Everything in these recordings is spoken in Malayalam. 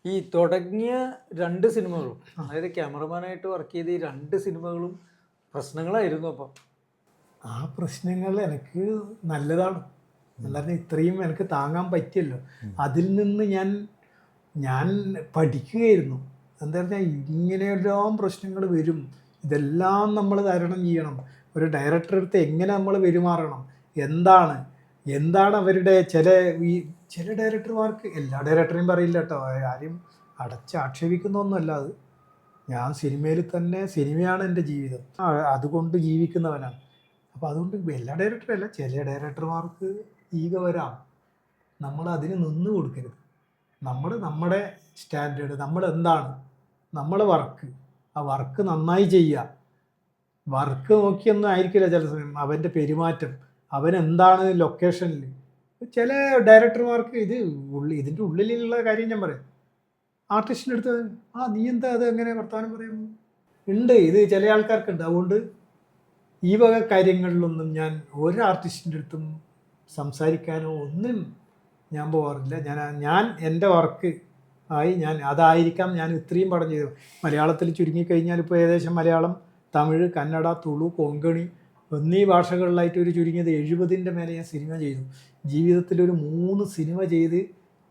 ഈ തുടങ്ങിയ 2 സിനിമകളും, അതായത് ക്യാമറമാനായിട്ട് വർക്ക് ചെയ്ത ഈ 2 സിനിമകളും പ്രശ്നങ്ങളായിരുന്നു. അപ്പം ആ പ്രശ്നങ്ങൾ എനിക്ക് നല്ലതാണ്. അല്ലാതെ ഇത്രയും എനിക്ക് താങ്ങാൻ പറ്റിയല്ലോ. അതിൽ നിന്ന് ഞാൻ പഠിക്കുകയായിരുന്നു. എന്താ പറഞ്ഞാൽ ഇങ്ങനെയെല്ലാം പ്രശ്നങ്ങൾ വരും, ഇതെല്ലാം നമ്മൾ തരണം ചെയ്യണം. ഒരു ഡയറക്ടറെ അടുത്ത് എങ്ങനെ നമ്മൾ പെരുമാറണം, എന്താണ് അവരുടെ ചില ഡയറക്ടർമാർക്ക്, എല്ലാ ഡയറക്ടറെയും പറയില്ല കേട്ടോ, ആരും ആക്ഷേപിക്കുന്നൊന്നുമല്ല അത്. ഞാൻ സിനിമയിൽ തന്നെ, സിനിമയാണ് എൻ്റെ ജീവിതം, അതുകൊണ്ട് ജീവിക്കുന്നവനാണ്. അപ്പോൾ അതുകൊണ്ട് എല്ലാ ഡയറക്ടറും അല്ല, ചില ഡയറക്ടർമാർക്ക് ഈഗോ വരാം. നമ്മൾ അതിന് നിന്ന് കൊടുക്കരുത്. നമ്മുടെ സ്റ്റാൻഡേർഡ്, നമ്മളെ ആ വർക്ക് നന്നായി ചെയ്യുക. വർക്ക് നോക്കിയൊന്നും ആയിരിക്കില്ല ചില സമയം അവൻ്റെ പെരുമാറ്റം, അവനെന്താണ് ലൊക്കേഷനിൽ. ചില ഡയറക്ടർമാർക്ക് ഇതിൻ്റെ ഉള്ളിലുള്ള കാര്യം ഞാൻ പറയാം. ആർട്ടിസ്റ്റിൻ്റെ അടുത്ത് നീ എന്താ അത് എങ്ങനെ വർത്തമാനം പറയുന്നു ഉണ്ട്, ഇത് ചില ആൾക്കാർക്കുണ്ട്. അതുകൊണ്ട് ഈ വക കാര്യങ്ങളിലൊന്നും ഞാൻ ഒരു ആർട്ടിസ്റ്റിൻ്റെ അടുത്തും സംസാരിക്കാനോ ഒന്നും ഞാൻ പോകാറില്ല. ഞാൻ എൻ്റെ വർക്ക് അതായിരിക്കാം ഞാൻ ഇത്രയും പടം ചെയ്തത്. മലയാളത്തിൽ ചുരുങ്ങിക്കഴിഞ്ഞാൽ ഇപ്പോൾ ഏകദേശം മലയാളം, തമിഴ്, കന്നഡ, തുളു, കൊങ്കണി എന്നീ ഭാഷകളിലായിട്ട് ഒരു ചുരുങ്ങിയത് 70ൻ്റെ മേലെ ഞാൻ സിനിമ ചെയ്തു. ജീവിതത്തിലൊരു 3 സിനിമ ചെയ്ത്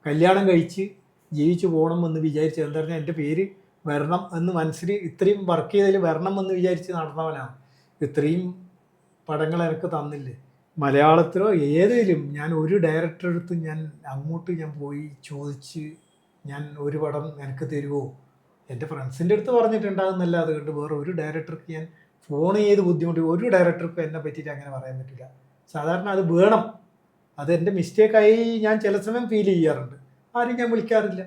കല്യാണം കഴിച്ച് ജീവിച്ചു പോകണം എന്ന് വിചാരിച്ചു. എന്താ പറഞ്ഞാൽ എൻ്റെ പേര് വരണം എന്ന് മനസ്സിൽ ഇത്രയും വർക്ക് ചെയ്തതിൽ വരണം എന്ന് വിചാരിച്ച് നടന്നവനാണ്. ഇത്രയും പടങ്ങൾ എനിക്ക് തന്നില്ലേ. മലയാളത്തിലോ ഏതെങ്കിലും ഞാൻ ഒരു ഡയറക്ടറെ അടുത്ത് ഞാൻ പോയി ചോദിച്ച് ഒരു പടം എനിക്ക് തരുമോ, എൻ്റെ ഫ്രണ്ട്സിൻ്റെ അടുത്ത് പറഞ്ഞിട്ടുണ്ടാകുന്നല്ല. അതുകൊണ്ട് വേറെ ഒരു ഡയറക്ടർക്ക് ഞാൻ ഫോൺ ചെയ്ത് ബുദ്ധിമുട്ടി, ഒരു ഡയറക്ടർക്കും എന്നെ പറ്റിയിട്ട് അങ്ങനെ പറയാൻ പറ്റില്ല. സാധാരണ അത് വേണം, അത് എൻ്റെ മിസ്റ്റേക്കായി ഞാൻ ചില സമയം ഫീൽ ചെയ്യാറുണ്ട്. ആരും ഞാൻ വിളിക്കാറില്ല,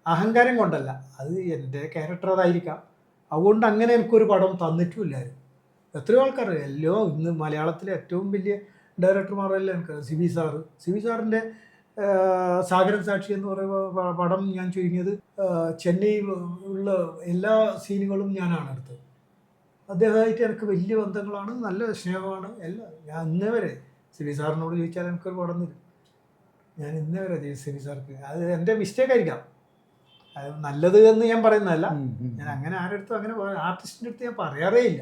അഹങ്കാരം കൊണ്ടല്ല, അത് എൻ്റെ ക്യാരക്ടർ അതായിരിക്കാം. അതുകൊണ്ട് അങ്ങനെ എനിക്കൊരു പടം തന്നിട്ടുമില്ലായിരുന്നു. എത്രയോ ആൾക്കാർ, ഇന്ന് മലയാളത്തിലെ ഏറ്റവും വലിയ ഡയറക്ടർമാരെല്ലാം എനിക്കറിയാം. സി വി സാറിൻ്റെ സാഗരൻ സാക്ഷി എന്ന് പറയുന്ന പടം ഞാൻ ചുരുങ്ങിയത് ചെന്നൈയിൽ ഉള്ള എല്ലാ സീനുകളും ഞാനാണ് എടുത്തത്. അദ്ദേഹമായിട്ട് എനിക്ക് വലിയ ബന്ധങ്ങളാണ്, നല്ല സ്നേഹമാണ് എല്ലാം. ഞാൻ ഇന്നേ വരെ സി വി സാറിനോട് ചോദിച്ചാൽ എനിക്കൊരു പടം തരും. ഞാൻ ഇന്നേ വരെ സി വി സാർക്ക്, അത് എൻ്റെ മിസ്റ്റേക്ക് ആയിരിക്കാം, അത് നല്ലത് എന്ന് ഞാൻ പറയുന്നതല്ല. ഞാൻ അങ്ങനെ ആരെടുത്തും അങ്ങനെ ആർട്ടിസ്റ്റിൻ്റെ അടുത്ത് ഞാൻ പറയാറേ ഇല്ല.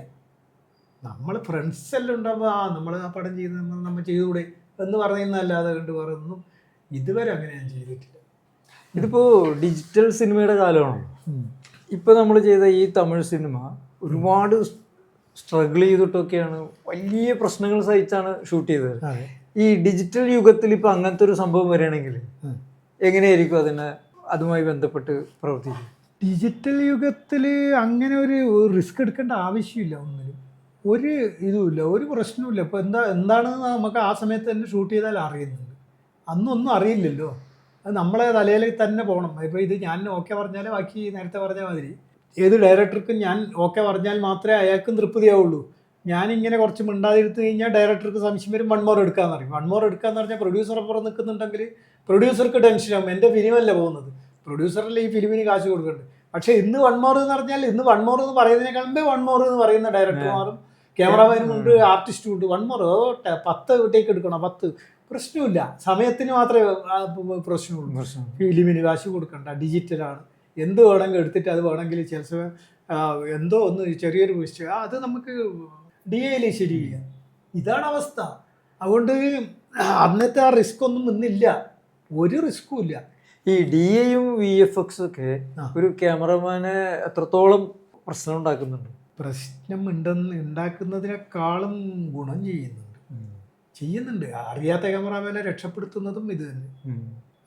നമ്മൾ ഫ്രണ്ട്സ് എല്ലാം ഉണ്ടാകുമ്പോൾ നമ്മൾ ആ പടം ചെയ്ത് നമ്മൾ ചെയ്തുകൂടെ എന്ന് പറയുന്നതല്ലാതെ കണ്ട് വേറെ ഒന്നും ഇതുവരെ അങ്ങനെ ഞാൻ ചെയ്തിട്ടില്ല. ഇതിപ്പോൾ ഡിജിറ്റൽ സിനിമയുടെ കാലമാണ്. ഇപ്പോൾ നമ്മൾ ചെയ്ത ഈ തമിഴ് സിനിമ ഒരുപാട് സ്ട്രഗിൾ ചെയ്തിട്ടൊക്കെയാണ്, വലിയ പ്രശ്നങ്ങൾ സഹിച്ചാണ് ഷൂട്ട് ചെയ്തത്. ഈ ഡിജിറ്റൽ യുഗത്തിൽ ഇപ്പോൾ അങ്ങനത്തെ ഒരു സംഭവം വരികയാണെങ്കിൽ എങ്ങനെയായിരിക്കും അതുമായി ബന്ധപ്പെട്ട് പ്രവർത്തിക്കുക? ഡിജിറ്റൽ യുഗത്തിൽ അങ്ങനെ ഒരു റിസ്ക് എടുക്കേണ്ട ആവശ്യമില്ല. ഒന്നിനും ഒരു ഇതുമില്ല, ഒരു പ്രശ്നവുമില്ല. ഇപ്പോൾ എന്താണെന്ന് നമുക്ക് ആ സമയത്ത് തന്നെ ഷൂട്ട് ചെയ്താൽ അറിയുന്നുണ്ട്. അന്നൊന്നും അറിയില്ലല്ലോ, അത് നമ്മളെ തലയിൽ തന്നെ പോകണം. ഇപ്പോൾ ഇത് ഞാൻ ഓക്കെ പറഞ്ഞാലേ ബാക്കി നേരത്തെ പറഞ്ഞ മാതിരി ഏത് ഡയറക്ടർക്കും ഞാൻ ഓക്കെ പറഞ്ഞാൽ മാത്രമേ അയാൾക്കും തൃപ്തിയാവുള്ളൂ. ഞാനിങ്ങനെ കുറച്ച് മിണ്ടാതിരുത്ത് കഴിഞ്ഞാൽ ഡയറക്ടർക്ക് സംശയം വരും, 1 more എടുക്കാമെന്ന് പറയും. 1 more എടുക്കാമെന്ന് പറഞ്ഞാൽ പ്രൊഡ്യൂസർ അപ്പുറം നിൽക്കുന്നുണ്ടെങ്കിൽ പ്രൊഡ്യൂസർക്ക് ടെൻഷനാകും, എൻ്റെ ഫിലിമല്ല പോകുന്നത്, പ്രൊഡ്യൂസറല്ലേ ഈ ഫിലിമിന് കാശ് കൊടുക്കേണ്ടത്. പക്ഷേ ഇന്ന് 1 more എന്ന് പറഞ്ഞാൽ ഇന്ന് 1 more എന്ന് പറയുന്നതിനേക്കാൾ 1 more എന്ന് പറയുന്ന ഡയറക്ടർമാരും ക്യാമറാമാനും ഉണ്ട്, ആർട്ടിസ്റ്റും ഉണ്ട്. 1 more 10 ടേക്ക് എടുക്കണം, 10 പ്രശ്നമില്ല. സമയത്തിന് മാത്രമേ പ്രശ്നമുള്ളൂ. ഫിലിമിന് കാശ് കൊടുക്കണ്ട, ഡിജിറ്റലാണ്, എന്ത് വേണമെങ്കിൽ എടുത്തിട്ട് അത് വേണമെങ്കിൽ ചില സമയം എന്തോ ഒന്ന് ചെറിയൊരു മിസ്റ്റേക്ക് അത് നമുക്ക് DA-യിൽ ശരിയില്ല. ഇതാണ് അവസ്ഥ. അതുകൊണ്ട് അന്നത്തെ ആ റിസ്ക് ഒന്നും ഇന്നില്ല, ഒരു റിസ്ക്കും ഇല്ല. ഈ DA-യും VFX ഒക്കെ ഒരു ക്യാമറമാനെ എത്രത്തോളം പ്രശ്നം ഉണ്ടാക്കുന്നുണ്ട്? പ്രശ്നം ഉണ്ടാക്കുന്നതിനേക്കാളും ഗുണം ചെയ്യുന്നുണ്ട്. അറിയാത്ത ക്യാമറാമാനെ രക്ഷപ്പെടുത്തുന്നതും ഇത് തന്നെ.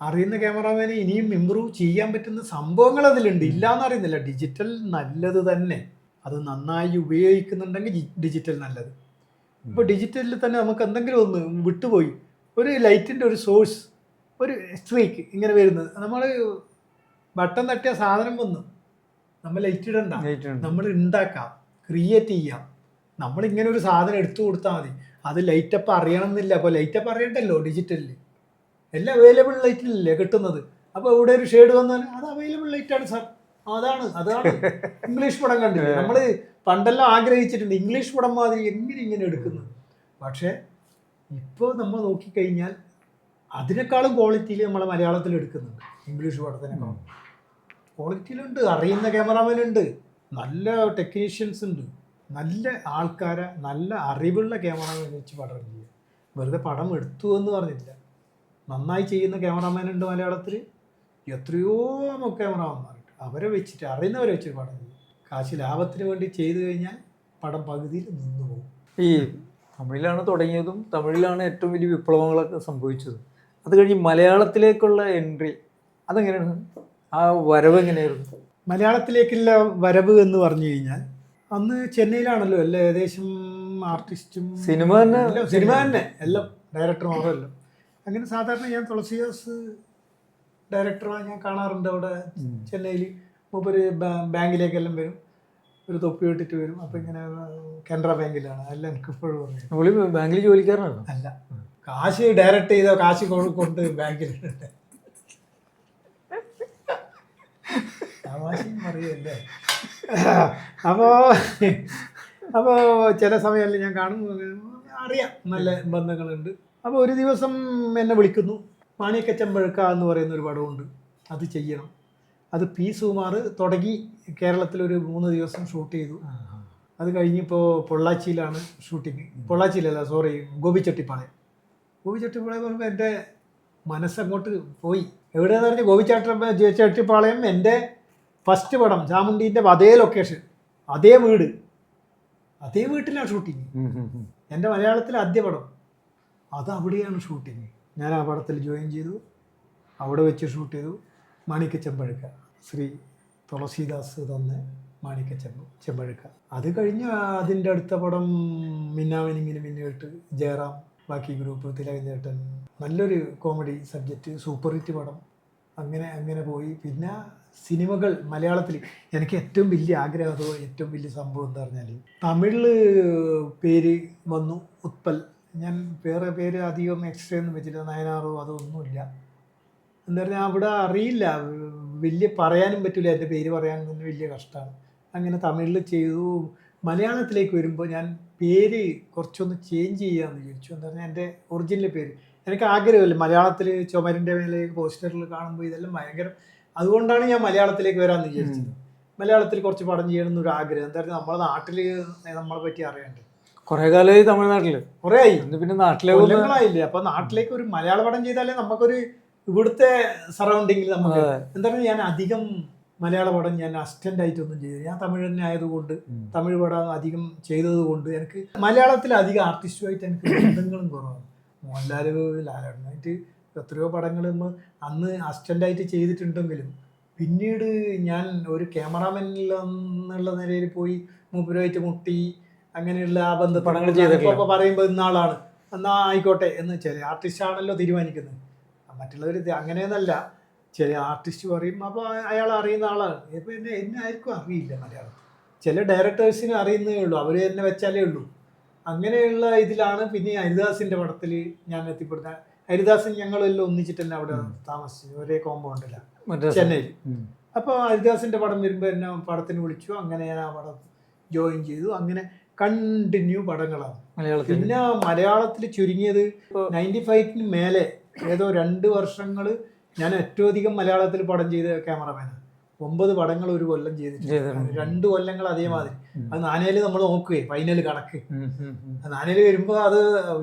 അറിയുന്ന ക്യാമറാമാനെ ഇനിയും ഇമ്പ്രൂവ് ചെയ്യാൻ പറ്റുന്ന സംഭവങ്ങൾ അതിലുണ്ട്, ഇല്ലയെന്ന് അറിയുന്നില്ല. ഡിജിറ്റൽ നല്ലത് തന്നെ, അത് നന്നായി ഉപയോഗിക്കുന്നുണ്ടെങ്കിൽ ഡിജിറ്റൽ നല്ലത്. ഇപ്പോൾ ഡിജിറ്റലിൽ തന്നെ നമുക്ക് എന്തെങ്കിലും ഒന്ന് വിട്ടുപോയി, ഒരു ലൈറ്റിൻ്റെ ഒരു സോഴ്സ്, ഒരു സ്ട്രീക്ക് ഇങ്ങനെ വരുന്നത്, നമ്മൾ ബട്ടൺ തട്ടിയ സാധനം വന്നു, നമ്മൾ ലൈറ്റ് ഇടണ്ട, നമ്മൾ ഉണ്ടാക്കാം, ക്രിയേറ്റ് ചെയ്യാം. നമ്മളിങ്ങനെ ഒരു സാധനം എടുത്തു കൊടുത്താൽ മതി. അത് ലൈറ്റപ്പ് അറിയണം എന്നില്ല. അപ്പോൾ ലൈറ്റപ്പ് അറിയണ്ടല്ലോ ഡിജിറ്റലിൽ, എല്ലാം അവൈലബിൾ ലൈറ്റിലല്ലേ കിട്ടുന്നത്. അപ്പോൾ ഇവിടെ ഒരു ഷെയ്ഡ് വന്നാൽ അത് അവൈലബിൾ ലൈറ്റാണ് സാർ, അതാണ് ഇംഗ്ലീഷ് പടം കണ്ടില്ലേ, നമ്മൾ പണ്ടെല്ലാം ആഗ്രഹിച്ചിട്ടുണ്ട് ഇംഗ്ലീഷ് പടം മാതിരി ഇങ്ങനെ എടുക്കുന്നത്. പക്ഷേ ഇപ്പോൾ നമ്മൾ നോക്കിക്കഴിഞ്ഞാൽ അതിനേക്കാളും ക്വാളിറ്റിയിൽ നമ്മളെ മലയാളത്തിൽ എടുക്കുന്നുണ്ട് ഇംഗ്ലീഷ് പടത്തിനേക്കാളും. ക്വാളിറ്റിയിലുണ്ട്, അറിയുന്ന ക്യാമറാമാനുണ്ട്, നല്ല ടെക്നീഷ്യൻസ് ഉണ്ട്, നല്ല ആൾക്കാരെ, നല്ല അറിവുള്ള ക്യാമറാമാൻ വെച്ച് പടം ചെയ്യുക. വെറുതെ പടം എടുത്തു എന്ന് പറഞ്ഞില്ല, നന്നായി ചെയ്യുന്ന ക്യാമറാമാനുണ്ട് മലയാളത്തിൽ, എത്രയോ ക്യാമറാമാന്മാരുണ്ട്. അവരെ വെച്ചിട്ട്, അറിയുന്നവരെ വെച്ചിട്ട് പടം ചെയ്യും. കാശ് ലാഭത്തിന് വേണ്ടി ചെയ്തു കഴിഞ്ഞാൽ പടം പകുതിയിൽ നിന്ന് പോകും. ഈ തമിഴിലാണ് തുടങ്ങിയതും തമിഴിലാണ് ഏറ്റവും വലിയ വിപ്ലവങ്ങളൊക്കെ സംഭവിച്ചതും. അത് കഴിഞ്ഞ് മലയാളത്തിലേക്കുള്ള എൻട്രി അതെങ്ങനെയാണ്? ആ വരവ് എങ്ങനെയായിരുന്നു? മലയാളത്തിലേക്കുള്ള വരവ് എന്ന് പറഞ്ഞു കഴിഞ്ഞാൽ അന്ന് ചെന്നൈയിലാണല്ലോ എല്ലാം, ഏകദേശം ആർട്ടിസ്റ്റും സിനിമ തന്നെ എല്ലാം ഡയറക്ടർമാരും എല്ലാം. അങ്ങനെ സാധാരണ ഞാൻ തുളസിദാസ് ഡയറക്ടറെ ഞാൻ കാണാറുണ്ട് അവിടെ ചെന്നൈയിൽ. മൂപ്പര് ബാങ്കിലേക്കെല്ലാം വരും, ഒരു തൊപ്പി ഇട്ടിട്ട് വരും. അപ്പം ഇങ്ങനെ കാനറ ബാങ്കിലാണ് അല്ല, എനിക്ക് ഇപ്പോഴും പറഞ്ഞു ബാങ്കിൽ ജോലിക്കാരനാണ്. അല്ല, കാശ് ഡയറക്റ്റ് ചെയ്ത കാശ് കൊണ്ട് ബാങ്കിലുണ്ട്. തമാശയും പറയല്ലേ. അപ്പോൾ ചില സമയങ്ങളിൽ ഞാൻ കാണും, അറിയാം നല്ല ബന്ധങ്ങളുണ്ട്. അപ്പോൾ ഒരു ദിവസം എന്നെ വിളിക്കുന്നു, മാണിക്കച്ചമ്പഴുക്ക എന്ന് പറയുന്ന ഒരു പടമുണ്ട്, അത് ചെയ്യണം. അത് പി സുകുമാർ തുടങ്ങി കേരളത്തിലൊരു 3 ദിവസം ഷൂട്ട് ചെയ്തു. അത് കഴിഞ്ഞിപ്പോൾ പൊള്ളാച്ചിയിലാണ് ഷൂട്ടിങ്. പൊള്ളാച്ചിയിലല്ല, സോറി, ഗോപിച്ചെട്ടിപ്പാളയം പറയുമ്പോൾ എൻ്റെ മനസ്സങ്ങോട്ട് പോയി. എവിടെയെന്ന് പറഞ്ഞാൽ ചെട്ടിപ്പാളയം എൻ്റെ ഫസ്റ്റ് പടം, ചാമുണ്ടീൻ്റെ അതേ ലൊക്കേഷൻ, അതേ വീട്, അതേ വീട്ടിലാണ് ഷൂട്ടിങ്. എൻ്റെ മലയാളത്തിലെ ആദ്യ പടം അത് അവിടെയാണ് ഷൂട്ടിങ്. ഞാൻ ആ പടത്തിൽ ജോയിൻ ചെയ്തു, അവിടെ വെച്ച് ഷൂട്ട് ചെയ്തു. മാണിക്കച്ചമ്പഴുക്ക, ശ്രീ തുളസീദാസ് തന്നെ മാണിക്കച്ചമ്പഴുക്ക. അത് കഴിഞ്ഞ് അതിൻ്റെ അടുത്ത പടം മിന്നാമിനിങ്ങിന് മിന്നിട്ട് ജയറാം, ബാക്കി ഗ്രൂപ്പ്, തിലകൻ ചേട്ടൻ, നല്ലൊരു കോമഡി സബ്ജക്റ്റ്, സൂപ്പർ ഹിറ്റ് പടം. അങ്ങനെ പോയി. പിന്നെ സിനിമകൾ മലയാളത്തിൽ എനിക്ക് ഏറ്റവും വലിയ ആഗ്രഹം, അതോ ഏറ്റവും വലിയ സംഭവം എന്താ പറഞ്ഞാൽ തമിഴിൽ പേര് വന്നു, ഉത്പൽ. ഞാൻ വേറെ പേര് അധികം എക്സ്ട്രാ ഒന്നും വെച്ചില്ല, നയനാറോ അതൊന്നുമില്ല. എന്താ പറഞ്ഞാൽ അവിടെ അറിയില്ല, വലിയ പറയാനും പറ്റില്ല, എൻ്റെ പേര് പറയാൻ തന്നെ വലിയ കഷ്ടമാണ്. അങ്ങനെ തമിഴിൽ ചെയ്തു. മലയാളത്തിലേക്ക് വരുമ്പോൾ ഞാൻ പേര് കുറച്ചൊന്ന് ചേഞ്ച് ചെയ്യാമെന്ന് വിചാരിച്ചു. എന്താ പറഞ്ഞാൽ എൻ്റെ ഒറിജിനൽ പേര് എനിക്ക് ആഗ്രഹമില്ല. മലയാളത്തിൽ ചുമരിൻ്റെ മേലെ പോസ്റ്ററിൽ കാണുമ്പോൾ ഇതെല്ലാം ഭയങ്കര, അതുകൊണ്ടാണ് ഞാൻ മലയാളത്തിലേക്ക് വരാമെന്ന് വിചാരിച്ചത്. മലയാളത്തിൽ കുറച്ച് പടം ചെയ്യണമെന്നൊരു ആഗ്രഹം. എന്താ പറയുക, നമ്മുടെ നാട്ടിൽ നമ്മളെ പറ്റി അറിയണ്ടേ. കുറേ കാലമായി തമിഴ്നാട്ടിൽ, കുറേ ആയി, പിന്നെ നാട്ടിലെ കൊല്ലങ്ങളായില്ലേ. അപ്പോൾ നാട്ടിലേക്ക് ഒരു മലയാള പടം ചെയ്താലേ നമുക്കൊരു ഇവിടുത്തെ സറൗണ്ടിങ്ങിൽ നമുക്ക് എന്താ പറയുക. ഞാൻ അധികം മലയാള പടം ഞാൻ അസിസ്റ്റൻ്റായിട്ടൊന്നും ചെയ്തു. ഞാൻ തമിഴ് തന്നെ ആയതുകൊണ്ട്, തമിഴ് പടം അധികം ചെയ്തത് കൊണ്ട് എനിക്ക് മലയാളത്തിൽ അധികം ആർട്ടിസ്റ്റുമായിട്ട് എനിക്ക് ബന്ധങ്ങളും കുറവാണ്. മോഹൻലാൽ, ലാലേട്ടനായിട്ട് എത്രയോ പടങ്ങൾ നമ്മൾ അന്ന് അസിസ്റ്റൻ്റായിട്ട് ചെയ്തിട്ടുണ്ടെങ്കിലും പിന്നീട് ഞാൻ ഒരു ക്യാമറാമാനിൽ എന്നുള്ള നിലയിൽ പോയി മൂപ്പരുമായിട്ട് മുട്ടി, അങ്ങനെയുള്ള ആ ബന്ധപ്പെടങ്ങൾ ചെയ്തപ്പോൾ പറയുമ്പോൾ ഇന്നാളാണ്, എന്നാൽ ആയിക്കോട്ടെ എന്ന് ചില ആർട്ടിസ്റ്റ് ആണല്ലോ തീരുമാനിക്കുന്നത്. മറ്റുള്ളവർ അങ്ങനെയൊന്നല്ല, ചില ആർട്ടിസ്റ്റ് പറയും, അപ്പോൾ അയാൾ അറിയുന്ന ആളാണ്. ഇപ്പോൾ എന്നെ ആർക്കും അറിയില്ല മലയാളം. ചില ഡയറക്ടേഴ്സിന് അറിയുന്നേ ഉള്ളൂ, അവർ എന്നെ വെച്ചാലേ ഉള്ളൂ. അങ്ങനെയുള്ള ഇതിലാണ് പിന്നെ ഹരിദാസിൻ്റെ പടത്തിൽ ഞാൻ എത്തിപ്പെടുന്നത്. ഹരിദാസും ഞങ്ങളെല്ലാം ഒന്നിച്ചിട്ട് തന്നെ അവിടെ താമസിച്ചു, ഒരേ കോമ്പൗണ്ടിലാണ് ചെന്നൈയിൽ. അപ്പോൾ ഹരിദാസിൻ്റെ പടം വരുമ്പോൾ എന്നെ പടത്തിന് വിളിച്ചു. അങ്ങനെ ഞാൻ ആ പടം ജോയിൻ ചെയ്തു. അങ്ങനെ കണ്ടിന്യൂ പടങ്ങളാണ്. പിന്നെ മലയാളത്തിൽ ചുരുങ്ങിയത് 95-ന് മേലെ ഏതോ 2 വർഷങ്ങൾ ഞാൻ ഏറ്റവും അധികം മലയാളത്തിൽ പടം ചെയ്ത ക്യാമറമാനാണ്. 9 പടങ്ങൾ ഒരു കൊല്ലം ചെയ്തിട്ടുണ്ട്. 2 കൊല്ലങ്ങൾ അതേമാതിരി. അത് നാനേല് നമ്മൾ നോക്കുകയെ ഫൈനൽ കണക്ക്. നാനേല് വരുമ്പോൾ അത്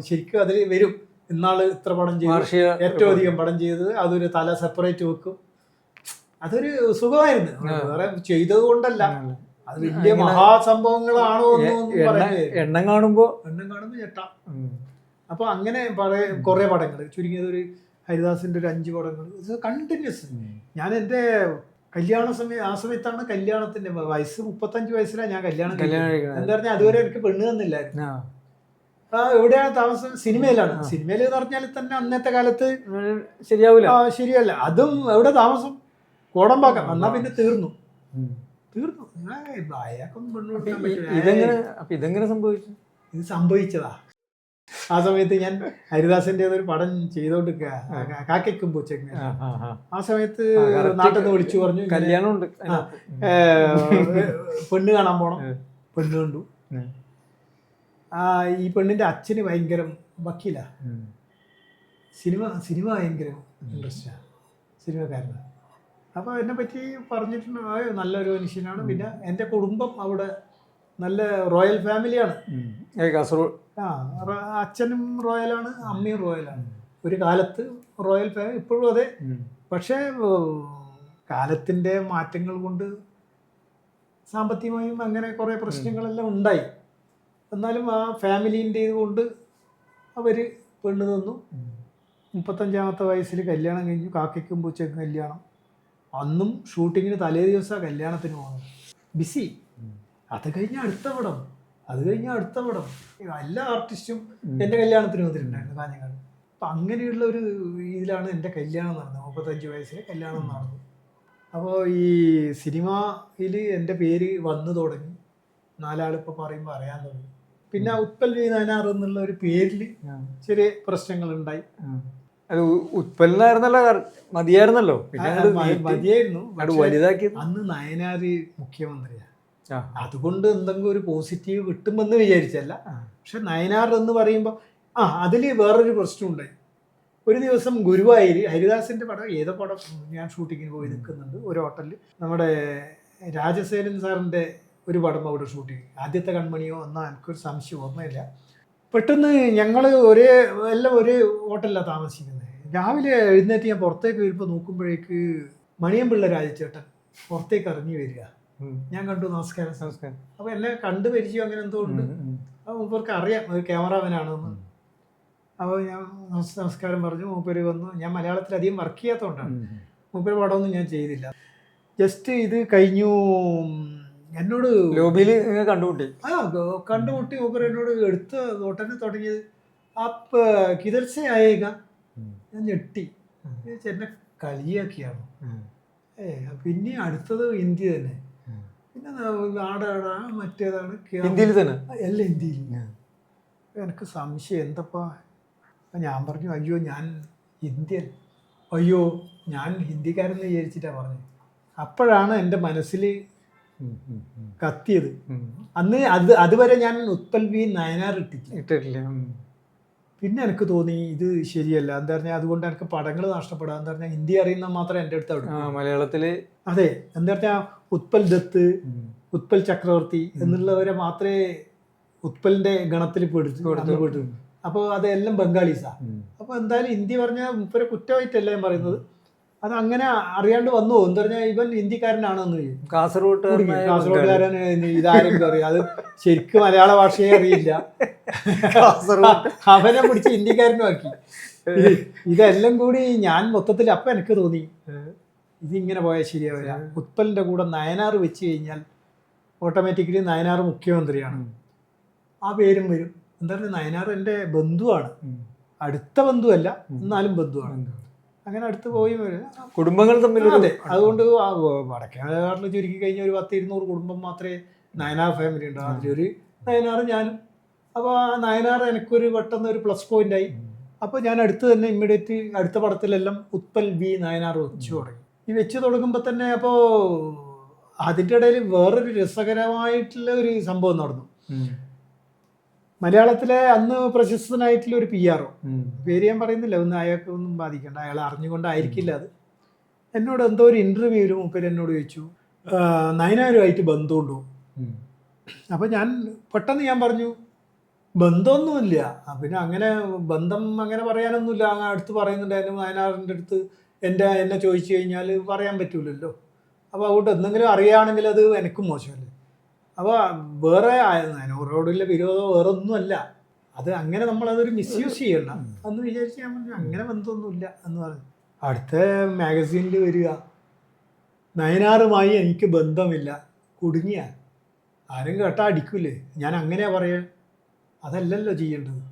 ശരിക്കും അതിൽ വരും, ഇന്നാള് ഇത്ര പടം ചെയ്തു, ഏറ്റവും അധികം പടം ചെയ്തത്, അതൊരു തല സെപ്പറേറ്റ് വെക്കും. അതൊരു സുഖമായിരുന്നു. വേറെ ചെയ്തത് കൊണ്ടല്ല, അത് വലിയ മഹാസംഭവങ്ങളാണോ എന്നൊന്നും പറയുന്നത്. എണ്ണം കാണുമ്പോൾ ചേട്ടാ. അപ്പൊ അങ്ങനെ കുറെ പടങ്ങൾ, ചുരുങ്ങിയത് ഒരു ഹരിദാസിന്റെ ഒരു 5 പടങ്ങൾ കണ്ടിന്യൂസ്. ഞാൻ എൻ്റെ കല്യാണ സമയം, ആ സമയത്താണ് കല്യാണത്തിന്റെ വയസ്സ്, 35 വയസ്സിലാണ് ഞാൻ കല്യാണം. എന്താ പറഞ്ഞാൽ അതുവരെ എനിക്ക് പെണ്ണ് തന്നില്ലായിരുന്നു. എവിടെയാണ് താമസം? സിനിമയിലാണ്. സിനിമയിൽ എന്ന് പറഞ്ഞാൽ തന്നെ അന്നത്തെ കാലത്ത് ശരിയല്ല. അതും എവിടെ താമസം? കോടമ്പാക്കം. എന്നാ പിന്നെ തീർന്നു. ഇതെങ്ങനെ സംഭവിച്ചു? ഇത് സംഭവിച്ചതാ. ആ സമയത്ത് ഞാൻ ഹരിദാസിന്റെ ഒരു പടം ചെയ്തോണ്ടിരിക്കുക, കാക്കയ്ക്കും പൂച്ചയ്ക്കും. ആ സമയത്ത് നാട്ടിൽ നിന്ന് വിളിച്ചു പറഞ്ഞു, കല്യാണമുണ്ട്, പെണ്ണ് കാണാൻ പോണം. പെണ്ണ് കണ്ടു. ഈ പെണ്ണിന്റെ അച്ഛന് ഭയങ്കര വക്കീല, സിനിമ ഭയങ്കര ഇൻട്രസ്റ്റാണ്, സിനിമക്കാരനാണ്. അപ്പോൾ എന്നെ പറ്റി പറഞ്ഞിട്ടുണ്ട്, നല്ലൊരു മനുഷ്യനാണ്. പിന്നെ എൻ്റെ കുടുംബം അവിടെ നല്ല റോയൽ ഫാമിലിയാണ്. കാസർഗോഡ്. അച്ഛനും റോയലാണ്, അമ്മയും റോയലാണ്. ഒരു കാലത്ത് റോയൽ ഫാമിലി, ഇപ്പോഴും അതെ. പക്ഷേ കാലത്തിൻ്റെ മാറ്റങ്ങൾ കൊണ്ട് സാമ്പത്തികമായും അങ്ങനെ കുറേ പ്രശ്നങ്ങളെല്ലാം ഉണ്ടായി. എന്നാലും ആ ഫാമിലീൻ്റെ കൊണ്ട് അവർ പെണ്ണ് തന്നു. 35-ാമത്തെ വയസ്സിൽ കല്യാണം കഴിഞ്ഞു. കാക്കയ്ക്കും പൂച്ചയ്ക്കും കല്യാണം. അന്നും ഷൂട്ടിങ്ങിന് തലേ ദിവസമാണ് കല്യാണത്തിന് പോകുന്നത്. ബിസി. അത് കഴിഞ്ഞ് അടുത്ത പടം, അത് കഴിഞ്ഞ് അടുത്ത പടം. എല്ലാ ആർട്ടിസ്റ്റും എൻ്റെ കല്യാണത്തിന് വന്നിട്ടുണ്ടായിരുന്നു കാഞ്ഞങ്ങാട്. അപ്പം അങ്ങനെയുള്ള ഒരു ഇതിലാണ് എൻ്റെ കല്യാണം നടന്നത്. 35 വയസ്സിൽ കല്യാണം നടന്നു. അപ്പോൾ ഈ സിനിമയിൽ എൻ്റെ പേര് വന്നു തുടങ്ങി. 4 ആളിപ്പോൾ പറയുമ്പോൾ അറിയാൻ തുടങ്ങി. പിന്നെ ഉത്പൽ വി നായനാർ എന്നുള്ള ഒരു പേരിൽ ചെറിയ പ്രശ്നങ്ങളുണ്ടായി. അത് ഉത്പന്നായിരുന്നല്ലോ, മതിയായിരുന്നല്ലോ. മതിയായിരുന്നു. വലുതാക്കി. അന്ന് നയനാര് മുഖ്യമന്ത്രിയാണ്. അതുകൊണ്ട് എന്തെങ്കിലും ഒരു പോസിറ്റീവ് കിട്ടുമെന്ന് വിചാരിച്ചല്ല. പക്ഷെ നയനാർ എന്ന് പറയുമ്പോൾ അതിൽ വേറൊരു പ്രശ്നമുണ്ടായി. ഒരു ദിവസം ഗുരുവായൂർ ഹരിദാസിൻ്റെ പടം, ഏതോ പടം ഞാൻ ഷൂട്ടിങ്ങിന് പോയി നിൽക്കുന്നുണ്ട് ഒരു ഹോട്ടലിൽ. നമ്മുടെ രാജസേനൻ സാറിൻ്റെ ഒരു പടം അവിടെ ഷൂട്ടിങ്, ആദ്യത്തെ കൺമണിയോ എന്നാൽ എനിക്കൊരു സംശയം ഓർമ്മയില്ല. പെട്ടെന്ന് ഞങ്ങൾ എല്ലാം ഒരേ ഹോട്ടലിലാണ് താമസിക്കുന്നത്. രാവിലെ എഴുന്നേറ്റ് ഞാൻ പുറത്തേക്ക് വരുമ്പോൾ നോക്കുമ്പോഴേക്ക് മണിയമ്പിള്ള രാജച്ചേട്ടൻ പുറത്തേക്ക് ഇറങ്ങി വരിക. ഞാൻ കണ്ടു, നമസ്കാരം. അപ്പോൾ എന്നെ കണ്ടു പരിചയം അങ്ങനെ എന്തോ ഉണ്ട്. അപ്പോൾ മൂപ്പർക്ക് അറിയാം ഒരു ക്യാമറാമാനാണെന്ന്. അപ്പോൾ ഞാൻ നമസ്കാരം പറഞ്ഞു. മൂപ്പര് വന്നു. ഞാൻ മലയാളത്തിൽ അധികം വർക്ക് ചെയ്യാത്തതുകൊണ്ടാണ് മൂപ്പര് പടമൊന്നും ഞാൻ ചെയ്തില്ല. ജസ്റ്റ് ഇത് കഴിഞ്ഞു. എന്നോട് ലോബിയിൽ കണ്ടുമുട്ടി. കണ്ടുമുട്ടി. മൂപ്പര് എന്നോട് എടുത്ത് ഉടനെ തുടങ്ങിയത് അപ്പ് കിതർച്ച ആയേക. ഞാൻ ഞെട്ടി. എന്നെ കളിയാക്കിയാണ്. പിന്നെ അടുത്തത് ഹിന്ദി തന്നെ. പിന്നെ നാടാണ്, മറ്റേതാണ് ഹിന്ദിയിൽ തന്നെ, എല്ലാം ഹിന്ദിയിൽ. എനിക്ക് സംശയം എന്തപ്പാ. ഞാൻ പറഞ്ഞു, അയ്യോ ഞാൻ ഇന്ത്യൻ, അയ്യോ ഞാൻ ഹിന്ദിക്കാരെന്ന് വിചാരിച്ചിട്ടാണ് പറഞ്ഞത്. അപ്പോഴാണ് എൻ്റെ മനസ്സിൽ കത്തിയത്. അന്ന് അതുവരെ ഞാൻ ഉത്പൽ വി നായനാർ ഇട്ടിട്ടില്ല. പിന്നെ എനിക്ക് തോന്നി ഇത് ശരിയല്ല. എന്താ പറഞ്ഞാൽ അതുകൊണ്ട് എനിക്ക് പടങ്ങൾ നഷ്ടപ്പെടാം. എന്താ പറഞ്ഞാൽ ഹിന്ദി അറിയുന്ന മാത്രമേ എൻ്റെ അടുത്ത് അവിടെ മലയാളത്തില്. അതെ, എന്താ പറഞ്ഞാൽ ഉത്പൽ ദത്ത്, ഉത്പൽ ചക്രവർത്തി എന്നുള്ളവരെ മാത്രമേ ഉത്പലിന്റെ ഗണത്തിൽ പെടുത്തു. അപ്പോൾ അതെല്ലാം ബംഗാളീസാണ്. അപ്പോൾ എന്തായാലും ഹിന്ദി പറഞ്ഞാൽ മുപ്പരെ കുറ്റമായിട്ടല്ല ഞാൻ പറയുന്നത്. അത് അങ്ങനെ അറിയാണ്ട് വന്നു. എന്താ പറഞ്ഞാൽ ഇവൻ ഹിന്ദിക്കാരനാണെന്ന്. കാസർഗോഡുകാരൻ ഇതാരെങ്കിലും അറിയാം. അത് ശരിക്കും മലയാള ഭാഷയെ അറിയില്ല. അവനെ പിടിച്ച് ഹിന്ദിക്കാരനുമാക്കി. ഇതെല്ലാം കൂടി ഞാൻ മൊത്തത്തിൽ അപ്പം എനിക്ക് തോന്നി ഇതിങ്ങനെ പോയാൽ ശരിയാവില്ല. ഉത്പലിന്റെ കൂടെ നയനാർ വെച്ച് കഴിഞ്ഞാൽ ഓട്ടോമാറ്റിക്കലി നയനാർ മുഖ്യമന്ത്രിയാണ്, ആ പേരും വരും. എന്താ പറയുക, നയനാർ എൻ്റെ ബന്ധുവാണ്. അടുത്ത ബന്ധുവല്ല, എന്നാലും ബന്ധുവാണ്. അങ്ങനെ അടുത്ത് പോയി വരും, കുടുംബങ്ങൾ തമ്മിൽ. അതെ, അതുകൊണ്ട് വടക്കേനാട്ടിൽ ചുരുക്കി കഴിഞ്ഞാൽ ഒരു 10-200 കുടുംബം മാത്രമേ നയനാർ ഫാമിലി ഉണ്ട്. അതിലൊരു നയനാർ ഞാനും. അപ്പോൾ ആ നയനാർ എനിക്കൊരു പെട്ടെന്ന് ഒരു പ്ലസ് പോയിന്റായി. അപ്പോൾ ഞാൻ അടുത്ത് തന്നെ ഇമ്മീഡിയറ്റ് അടുത്ത പടത്തിലെല്ലാം ഉത്പൽ വി നായനാർ വെച്ചു തുടങ്ങി. ഈ വെച്ച് തുടങ്ങുമ്പോൾ തന്നെ അപ്പോൾ അതിൻ്റെ ഇടയിൽ വേറൊരു രസകരമായിട്ടുള്ള ഒരു സംഭവം നടന്നു. മലയാളത്തിലെ അന്ന് പ്രശസ്തനായിട്ടുള്ള ഒരു PR, പേര് ഞാൻ പറയുന്നില്ല, ഒന്നും അയാൾക്കൊന്നും ബാധിക്കണ്ട, അയാൾ അറിഞ്ഞുകൊണ്ടായിരിക്കില്ല അത്. എന്നോട് എന്തോ ഒരു ഇൻ്റർവ്യൂവിൽ മൂപ്പര് എന്നോട് ചോദിച്ചു, നയനാരുമായിട്ട് ബന്ധമുണ്ടോ? അപ്പം ഞാൻ പെട്ടെന്ന് ഞാൻ പറഞ്ഞു, ബന്ധമൊന്നുമില്ല. പിന്നെ അങ്ങനെ ബന്ധം അങ്ങനെ പറയാനൊന്നുമില്ല. അങ്ങനെ അടുത്ത് പറയുന്നുണ്ടായിരുന്നു. നയനാറിൻ്റെ അടുത്ത് എന്നെ ചോദിച്ചു കഴിഞ്ഞാൽ പറയാൻ പറ്റൂലല്ലോ. അപ്പോൾ അതുകൊണ്ട് എന്തെങ്കിലും അറിയുകയാണെങ്കിൽ അത് എനിക്കും മോശമല്ലേ. അപ്പോൾ വേറെ നയനാറോടുള്ള വിരോധം വേറെ ഒന്നുമല്ല. അത് അങ്ങനെ നമ്മളതൊരു മിസ്യൂസ് ചെയ്യണം എന്ന് വിചാരിച്ച് ഞാൻ പറഞ്ഞു, അങ്ങനെ ബന്ധമൊന്നുമില്ല എന്ന് പറഞ്ഞു. അടുത്ത മാഗസീനിൽ വരിക, നയനാറുമായി എനിക്ക് ബന്ധമില്ല. കുടുങ്ങിയ ആരും കേട്ടാ അടിക്കൂലേ. ഞാൻ അങ്ങനെയാ പറയാ, അതല്ലല്ലോ ചെയ്യേണ്ടത്.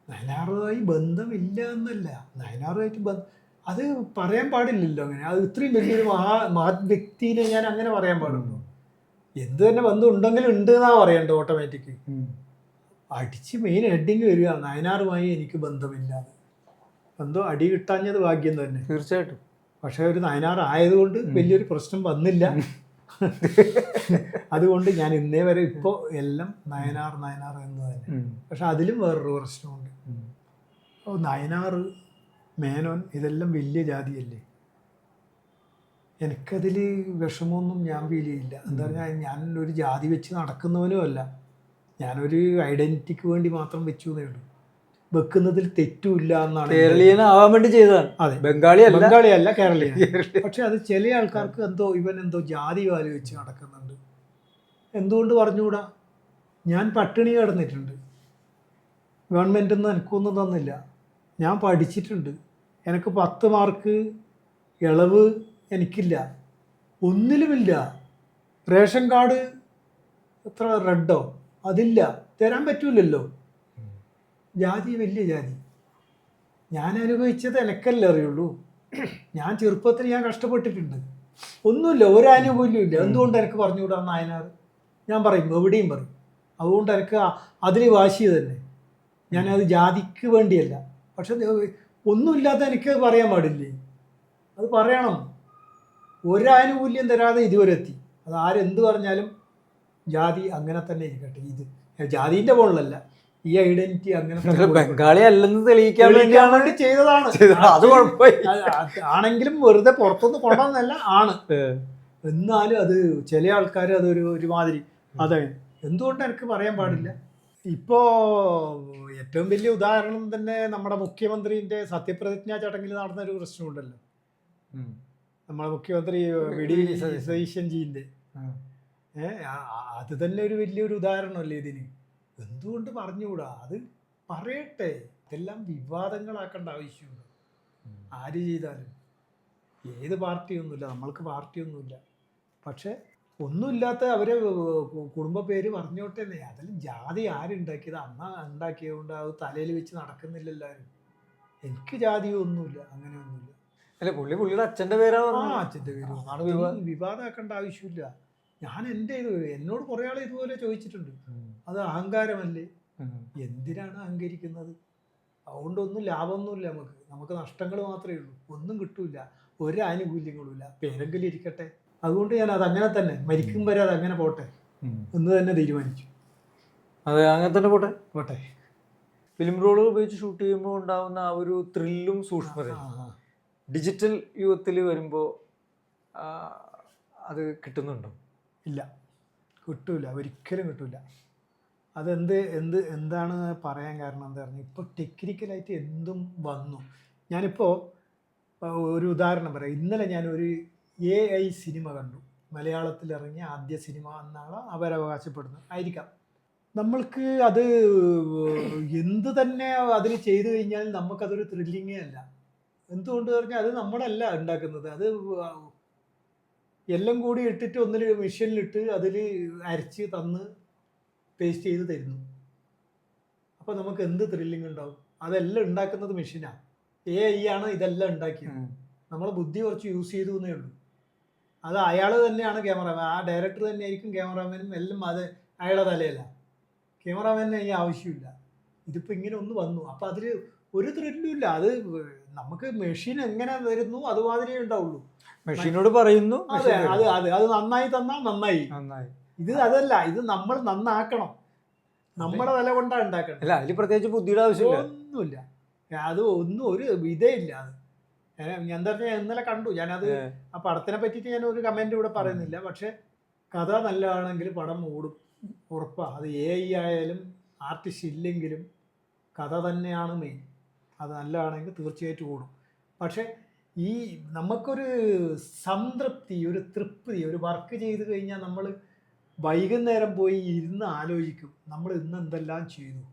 നയനാറുമായി ബന്ധമില്ല എന്നല്ല, നയനാറുമായിട്ട് അത് പറയാൻ പാടില്ലല്ലോ. അങ്ങനെ അത് ഇത്രയും വലിയൊരു മഹത് വ്യക്തിനെ ഞാൻ അങ്ങനെ പറയാൻ പാടുള്ളൂ. എന്ത് തന്നെ ബന്ധം ഉണ്ടെങ്കിലും ഉണ്ട് എന്നാ പറയണ്ടത് ഓട്ടോമാറ്റിക്. അടിച്ച് മെയിൻ ഹെഡിങ് വരിക, നയനാറുമായി എനിക്ക് ബന്ധമില്ല. എന്തോ അടി കിട്ടാഞ്ഞത് ഭാഗ്യം തന്നെ, തീർച്ചയായിട്ടും. പക്ഷെ ഒരു നയനാർ ആയതുകൊണ്ട് വലിയൊരു പ്രശ്നം വന്നില്ല. അതുകൊണ്ട് ഞാൻ ഇന്നേ വരെ ഇപ്പോൾ എല്ലാം നയനാർ നയനാർ എന്ന് തന്നെ. പക്ഷെ അതിലും വേറൊരു പ്രശ്നമുണ്ട്. നയനാർ, മേനോൻ ഇതെല്ലാം വലിയ ജാതിയല്ലേ. എനിക്കതിൽ വിഷമമൊന്നും ഞാൻ ഫീൽ ചെയ്യില്ല. എന്താ പറഞ്ഞാൽ ഞാൻ ഒരു ജാതി വെച്ച് നടക്കുന്നവനും അല്ല, ഞാനൊരു ഐഡൻറ്റിറ്റിക്ക് വേണ്ടി മാത്രം വെച്ചു എന്നേ ഉള്ളൂ. വെക്കുന്നതിൽ തെറ്റുമില്ല എന്നാണ്. കേരളീയനാവാൻ വേണ്ടി ചെയ്തതാണ്. അതെ, ബംഗാളി അല്ല കേരളീയൻ. പക്ഷെ അത് ചില ആൾക്കാർക്ക് ഇവൻ എന്തോ ജാതി വാല് വെച്ച് നടക്കുന്നുണ്ട്. എന്തുകൊണ്ട് പറഞ്ഞുകൂടാ? ഞാൻ പട്ടിണി കിടന്നിട്ടുണ്ട്, ഗവൺമെൻറ് ഒന്നും എനിക്കൊന്നും തന്നില്ല. ഞാൻ പഠിച്ചിട്ടുണ്ട്, എനിക്ക് 10 മാർക്ക് ഇളവ് എനിക്കില്ല, ഒന്നിലുമില്ല. റേഷൻ കാർഡ് എത്ര റെഡോ അതില്ല, തരാൻ പറ്റൂലല്ലോ. ജാതി വലിയ ജാതി. ഞാൻ അനുഭവിച്ചത് എനിക്കല്ലേ അറിയുള്ളൂ. ഞാൻ ചെറുപ്പത്തിൽ ഞാൻ കഷ്ടപ്പെട്ടിട്ടുണ്ട്, ഒന്നുമില്ല, ഒരാനുകൂല്യം ഇല്ല. എന്തുകൊണ്ട് എനിക്ക് പറഞ്ഞുകൂടാ നായനാർ? ഞാൻ പറയും, എവിടെയും പറയും. അതുകൊണ്ട് എനിക്ക് അതിൽ വാശി തന്നെ. ഞാനത് ജാതിക്ക് വേണ്ടിയല്ല, പക്ഷെ ഒന്നുമില്ലാത്ത എനിക്ക് പറയാൻ പാടില്ലേ? അത് പറയണം. ഒരാനുകൂല്യം തരാതെ ഇതുവരെ എത്തി. അത് ആരെന്ത് പറഞ്ഞാലും ജാതി അങ്ങനെ തന്നെ ഇരിക്കട്ടെ. ഇത് ജാതിൻ്റെ മുകളിലല്ല, ഈ ഐഡന്റിറ്റി അങ്ങനെ ബംഗാളി അല്ലെന്ന് തെളിയിക്കാൻ വേണ്ടി ചെയ്തതാണ്. അത് കുഴപ്പമായി ആണെങ്കിലും വെറുതെ പുറത്തുനിന്ന് കൊണ്ടുവന്നല്ല ആണ്. എന്നാലും അത് ചില ആൾക്കാർ അതൊരു ഒരുമാതിരി അതെ. എന്തുകൊണ്ട് എനിക്ക് പറയാൻ പാടില്ല? ഇപ്പോൾ ഏറ്റവും വലിയ ഉദാഹരണം തന്നെ നമ്മുടെ മുഖ്യമന്ത്രിൻ്റെ സത്യപ്രതിജ്ഞാ ചടങ്ങിൽ നടന്നൊരു പ്രശ്നമുണ്ടല്ലോ. നമ്മുടെ മുഖ്യമന്ത്രി വി.ഡി. സതീശൻജിൻ്റെ അത് തന്നെ ഒരു വലിയൊരു ഉദാഹരണമല്ലേ ഇതിന്. എന്തുകൊണ്ട് പറഞ്ഞുകൂടാ? അത് പറയട്ടെ. ഇതെല്ലാം വിവാദങ്ങളാക്കേണ്ട ആവശ്യമുണ്ട്. ആര് ചെയ്താലും. ഏത് പാർട്ടിയൊന്നുമില്ല, നമ്മൾക്ക് പാർട്ടിയൊന്നുമില്ല. പക്ഷെ ഒന്നുമില്ലാത്ത അവരെ കുടുംബ പേര് പറഞ്ഞോട്ടെ. അതിൽ ജാതി ആരുണ്ടാക്കിയത്? അമ്മ ഉണ്ടാക്കിയതുകൊണ്ട് അത് തലയിൽ വെച്ച് നടക്കുന്നില്ല എല്ലാവരും. എനിക്ക് ജാതിയോ ഒന്നുമില്ല, അങ്ങനെയൊന്നുമില്ല. അല്ല, പുള്ളിയുടെ അച്ഛൻ്റെ പേരാണ്. അച്ഛൻ്റെ പേര് വിവാദമാക്കേണ്ട ആവശ്യമില്ല. ഞാൻ എന്നോട് കുറേ ആൾ ഇതുപോലെ ചോദിച്ചിട്ടുണ്ട്, അത് അഹങ്കാരമല്ലേ? എന്തിനാണ് അഹങ്കരിക്കുന്നത്? അതുകൊണ്ടൊന്നും ലാഭമൊന്നുമില്ല. നമുക്ക് നഷ്ടങ്ങൾ മാത്രമേ ഉള്ളൂ. ഒന്നും കിട്ടൂല, ഒരു ആനുകൂല്യങ്ങളും ഇല്ല. പേരെങ്കിലും ഇരിക്കട്ടെ. അതുകൊണ്ട് ഞാൻ അത് അങ്ങനെ തന്നെ മരിക്കും വരെ അത് അങ്ങനെ പോട്ടെ എന്ന് തന്നെ തീരുമാനിച്ചു. അതെ, അങ്ങനെ തന്നെ പോട്ടെ. ഫിലിം റോളുകൾ ഉപയോഗിച്ച് ഷൂട്ട് ചെയ്യുമ്പോൾ ഉണ്ടാകുന്ന ആ ഒരു ത്രില്ലും സൂക്ഷ്മതയും ഡിജിറ്റൽ യുഗത്തിൽ വരുമ്പോൾ അത് കിട്ടുന്നുണ്ടോ? ഇല്ല, കിട്ടൂല, ഒരിക്കലും കിട്ടൂല. എന്താണ് പറയാൻ കാരണം എന്താ പറഞ്ഞാൽ, ഇപ്പോൾ ടെക്നിക്കലായിട്ട് എന്തും വന്നു. ഞാനിപ്പോൾ ഒരു ഉദാഹരണം പറയാം. ഇന്നലെ ഞാനൊരു AI സിനിമ കണ്ടു. മലയാളത്തിൽ ഇറങ്ങിയ ആദ്യ സിനിമ എന്നാണ് അവരവകാശപ്പെടുന്നത്. ആയിരിക്കാം. നമ്മൾക്ക് അത് എന്ത് തന്നെ അതിൽ ചെയ്തു കഴിഞ്ഞാൽ നമുക്കതൊരു ത്രില്ലിങ്ങേ അല്ല. എന്തുകൊണ്ട് പറഞ്ഞാൽ അത് നമ്മളല്ല ഉണ്ടാക്കുന്നത്. അത് എല്ലാം കൂടി ഇട്ടിട്ട് ഒന്നിൽ മെഷീനിലിട്ട് അതിൽ അരച്ച് തന്ന് പേസ്റ്റ് ചെയ്ത് തരുന്നു. അപ്പോൾ നമുക്ക് എന്ത് ത്രില്ലിങ് ഉണ്ടാവും? അതെല്ലാം ഉണ്ടാക്കുന്നത് മെഷീനാണ്. AI ആണ് ഇതെല്ലാം ഉണ്ടാക്കിയത്. നമ്മളെ ബുദ്ധി കുറച്ച് യൂസ് ചെയ്തു എന്നേ ഉള്ളൂ. അത് അയാൾ തന്നെയാണ് ക്യാമറാമാൻ. ആ ഡയറക്ടർ തന്നെയായിരിക്കും ക്യാമറാമാനും എല്ലാം. അത് അയാളുടെ തലയല്ല. ക്യാമറാമാന് അതിന് ആവശ്യമില്ല. ഇതിപ്പോൾ ഇങ്ങനെ ഒന്ന് വന്നു, അപ്പോൾ അതിൽ ഒരു ത്രില്ലും ഇല്ല. അത് നമുക്ക് മെഷീൻ എങ്ങനെ വരുന്നു അതുമാതിരിയേ ഉണ്ടാവുള്ളൂ. മെഷീനോട് പറയുന്നു. അതെ, അത് നന്നായി തന്നാൽ നന്നായി. ഇത് അതല്ല, ഇത് നമ്മൾ നന്നാക്കണം. നമ്മുടെ തല കൊണ്ടാണ് ഉണ്ടാക്കണം. അല്ല, അതിൽ പ്രത്യേകിച്ച് ബുദ്ധിയുടെ ആവശ്യമില്ല, ഒന്നുമില്ല. അത് ഒന്നും ഒരു ഇതേ ഇല്ല. അത് എന്താ പറഞ്ഞാൽ ഇന്നലെ കണ്ടു ഞാനത്. ആ പടത്തിനെ പറ്റിയിട്ട് ഞാൻ ഒരു കമൻറ്റ് ഇവിടെ പറയുന്നില്ല. പക്ഷെ കഥ നല്ലതാണെങ്കിൽ പടം ഓടും, ഉറപ്പാണ്. അത് AI ആയാലും ആർട്ടിസ്റ്റ് ഇല്ലെങ്കിലും കഥ തന്നെയാണ് മെയിൻ. അത് നല്ലതാണെങ്കിൽ തീർച്ചയായിട്ടും ഓടും. പക്ഷെ ഈ നമുക്കൊരു സംതൃപ്തി, ഒരു തൃപ്തി, ഒരു വർക്ക് ചെയ്ത് കഴിഞ്ഞാൽ നമ്മൾ വൈകുന്നേരം പോയി ഇരുന്ന് ആലോചിക്കും, നമ്മൾ ഇന്ന് എന്തെല്ലാം ചെയ്തു,